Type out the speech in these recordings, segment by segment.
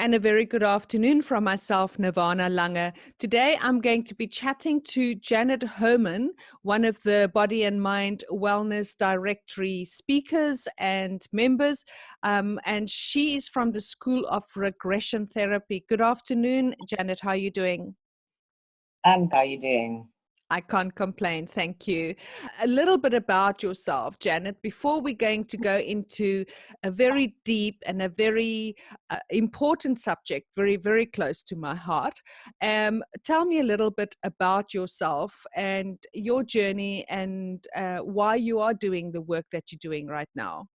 And a very good afternoon from myself, Nirvana Lange. Today I'm going to be chatting to Janet Homan, one of the Body and Mind Wellness Directory speakers and members. And she is from the School of Regression Therapy. Good afternoon, Janet. How are you doing? How are you doing? I can't complain. Thank you. A little bit about yourself, Janet, before we're going to go into a very deep and a very important subject, very, very close to my heart. Tell me a little bit about yourself and your journey and why you are doing the work that you're doing right now.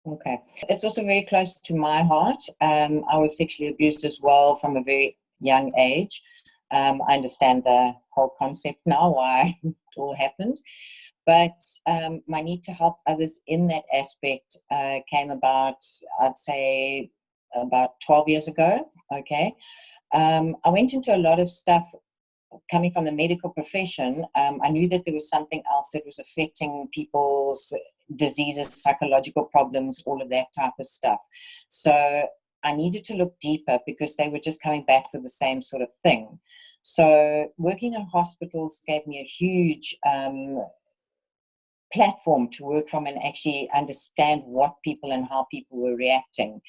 Okay. It's also very close to my heart. I was sexually abused as well from a very young age. I understand the whole concept now, why it all happened. But my need to help others in that aspect came about, I'd say, about 12 years ago. Okay. I went into a lot of stuff coming from the medical profession. I knew that there was something else that was affecting people's diseases, psychological problems, all of that type of stuff. So I needed to look deeper because they were just coming back for the same sort of thing. So working in hospitals gave me a huge platform to work from and actually understand what people and how people were reacting.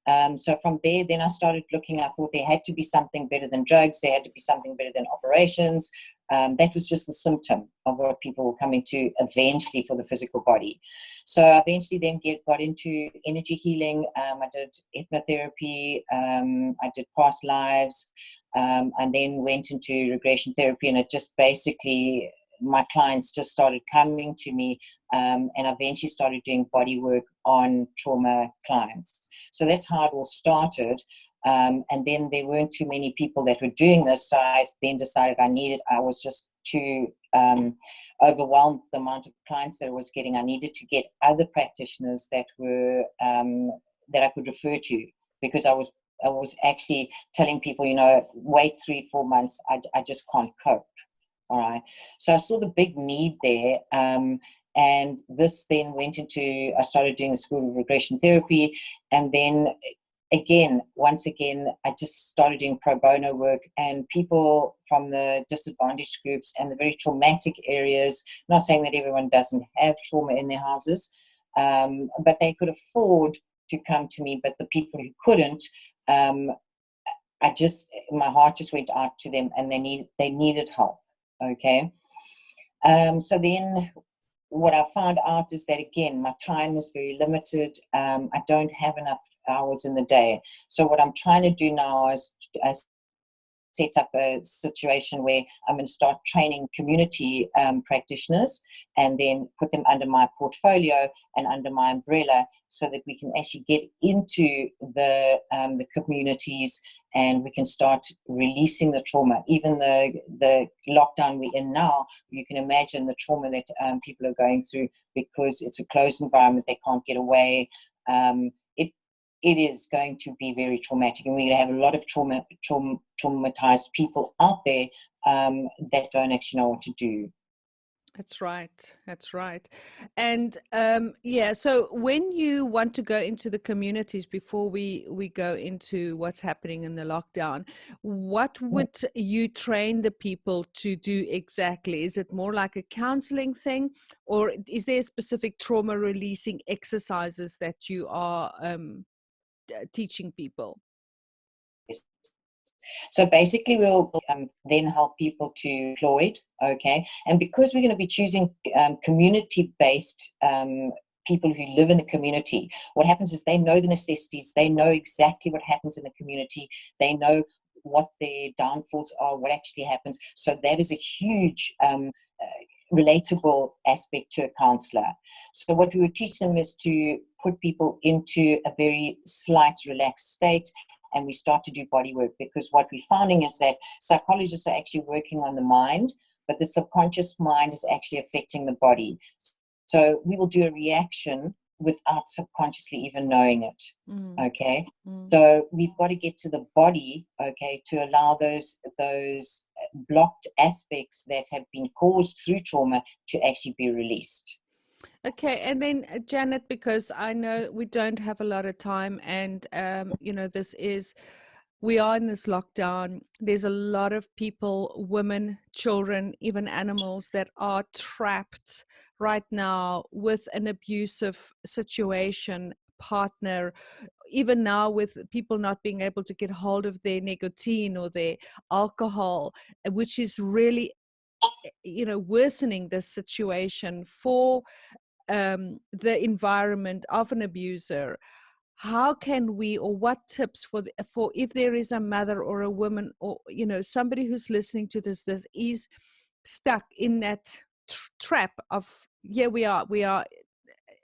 So from there, then I started looking. I thought there had to be something better than drugs. There had to be something better than operations. That was just the symptom of what people were coming to eventually for the physical body. So I eventually then got into energy healing. I did hypnotherapy. I did past lives. And then went into regression therapy. And it just basically, my clients just started coming to me, and I eventually started doing body work on trauma clients. So that's how it all started. And then there weren't too many people that were doing this. So I then decided I was just too overwhelmed with the amount of clients that I was getting. I needed to get other practitioners that were that I could refer to, because I was actually telling people, wait 3-4 months. I just can't cope. All right. So I saw the big need there. And this then I started doing the School of Regression Therapy. And then once again, I just started doing pro bono work, and people from the disadvantaged groups and the very traumatic areas, not saying that everyone doesn't have trauma in their houses, but they could afford to come to me. But the people who couldn't, my heart just went out to them, and they needed help. Okay. So then what I found out is that, again, my time is very limited. I don't have enough hours in the day. So what I'm trying to do now is set up a situation where I'm going to start training community practitioners, and then put them under my portfolio and under my umbrella, so that we can actually get into the communities, and we can start releasing the trauma. Even the lockdown we're in now, you can imagine the trauma that people are going through, because it's a closed environment. They can't get away. It is going to be very traumatic, and we're going to have a lot of traumatized people out there that don't actually know what to do. That's right. That's right. And so when you want to go into the communities, before we go into what's happening in the lockdown, what would you train the people to do exactly? Is it more like a counseling thing, or is there specific trauma releasing exercises that you are teaching people? So basically, we'll then help people to employed, okay? And because we're going to be choosing community-based people who live in the community, what happens is they know the necessities, they know exactly what happens in the community, they know what their downfalls are, what actually happens. So that is a huge relatable aspect to a counselor. So what we would teach them is to put people into a very slight relaxed state, and we start to do body work, because what we're finding is that psychologists are actually working on the mind, but the subconscious mind is actually affecting the body. So we will do a reaction without subconsciously even knowing it. Okay. So we've got to get to the body, okay, to allow those blocked aspects that have been caused through trauma to actually be released. Okay, and then Janet, because I know we don't have a lot of time, and we are in this lockdown. There's a lot of people, women, children, even animals that are trapped right now with an abusive situation, partner, even now with people not being able to get hold of their nicotine or their alcohol, which is really, worsening this situation for the environment of an abuser. How can we, or what tips for if there is a mother or a woman, or somebody who's listening to this that is stuck in that trap of, we are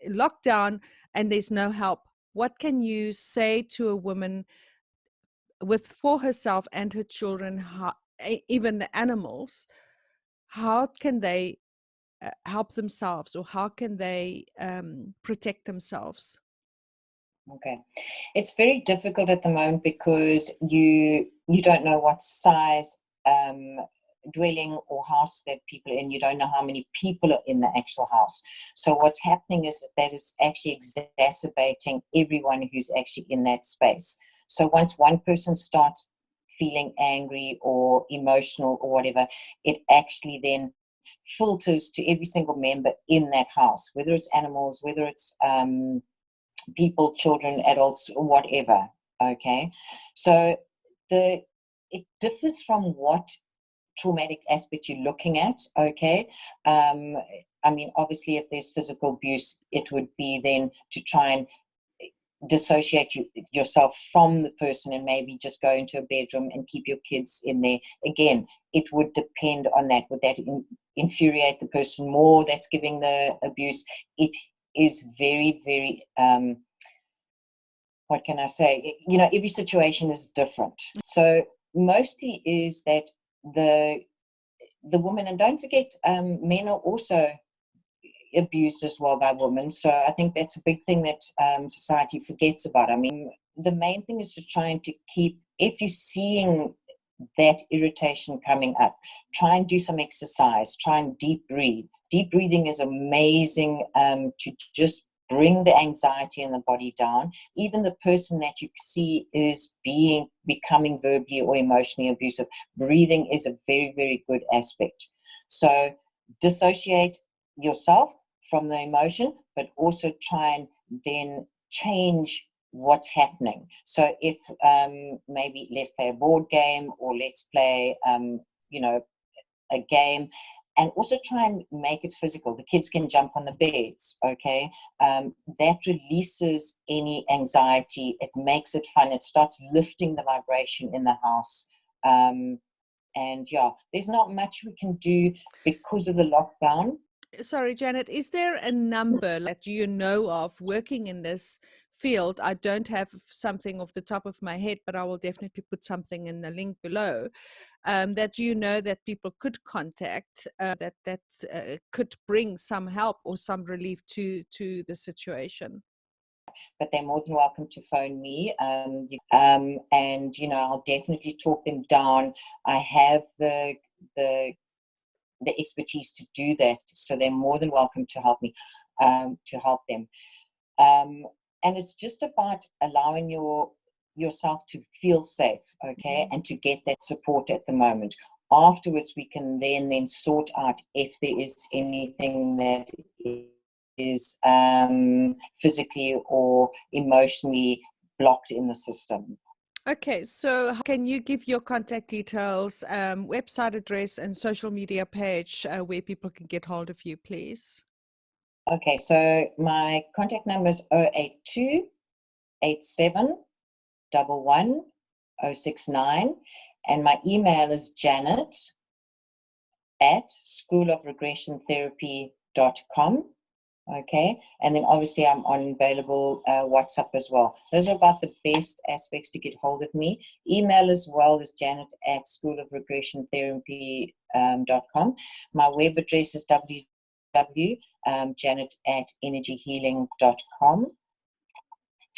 locked down and there's no help? What can you say to a woman for herself and her children, even the animals? How can they help themselves, or how can they protect themselves? Okay. It's very difficult at the moment because you don't know what size dwelling or house that people in. You don't know how many people are in the actual house. So what's happening is that it's actually exacerbating everyone who's actually in that space. So once one person starts feeling angry or emotional or whatever, it actually then filters to every single member in that house, whether it's animals, whether it's people, children, adults, whatever. Okay, so it differs from what traumatic aspect you're looking at. Okay, I mean, obviously, if there's physical abuse, it would be then to try and dissociate yourself from the person and maybe just go into a bedroom and keep your kids in there. Again, it would depend on that. Would that infuriate the person more that's giving the abuse? It is very, very, what can I say? Every situation is different. So mostly is that the woman, and don't forget, men are also abused as well by women. So I think that's a big thing that society forgets about. I mean, the main thing is to try and to keep, if you're seeing that irritation coming up, try and do some exercise, try and deep breathe. Deep breathing is amazing to just bring the anxiety in the body down. Even the person that you see is becoming verbally or emotionally abusive, breathing is a very, very good aspect. So dissociate yourself from the emotion, but also try and then change what's happening. So if maybe let's play a board game, or let's play a game, and also try and make it physical. The kids can jump on the beds. Okay, that releases any anxiety. It makes it fun. It starts lifting the vibration in the house. And yeah, there's not much we can do because of the lockdown. Sorry, Janet, is there a number that you know of working in this field? I don't have something off the top of my head, but I will definitely put something in the link below, that that people could contact, that could bring some help or some relief to the situation. But they're more than welcome to phone me. And I'll definitely talk them down. I have the expertise to do that, so they're more than welcome to help me, to help them. And it's just about allowing yourself to feel safe, okay, and to get that support at the moment. Afterwards, we can then sort out if there is anything that is physically or emotionally blocked in the system. Okay, so can you give your contact details, website address, and social media page where people can get hold of you, please? Okay, so my contact number is 082 87 11 069, and my email is janet@schoolofregressiontherapy.com. Okay, and then obviously I'm on available WhatsApp as well. Those are about the best aspects to get hold of me. Email as well is janet@schoolofregressiontherapy.com. My web address is www.janet@energyhealing.com.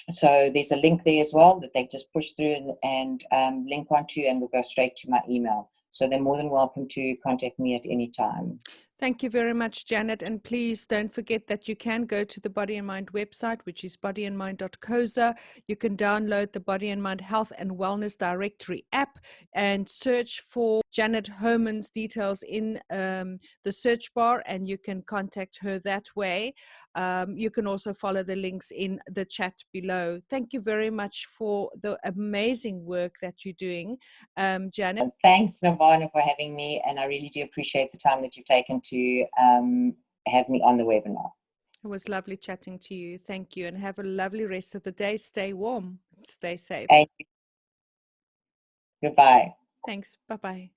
So there's a link there as well that they just push through and link onto, and will go straight to my email. So they're more than welcome to contact me at any time. Thank you very much, Janet. And please don't forget that you can go to the Body and Mind website, which is bodyandmind.coza. You can download the Body and Mind Health and Wellness Directory app and search for Janet Homan's details in the search bar, and you can contact her that way. You can also follow the links in the chat below. Thank you very much for the amazing work that you're doing, Janet. Thanks, Nirvana, for having me, and I really do appreciate the time that you've taken to have me on the webinar. It was lovely chatting to you. Thank you, and have a lovely rest of the day. Stay warm. Stay safe. Thank you. Goodbye. Thanks. Bye-bye.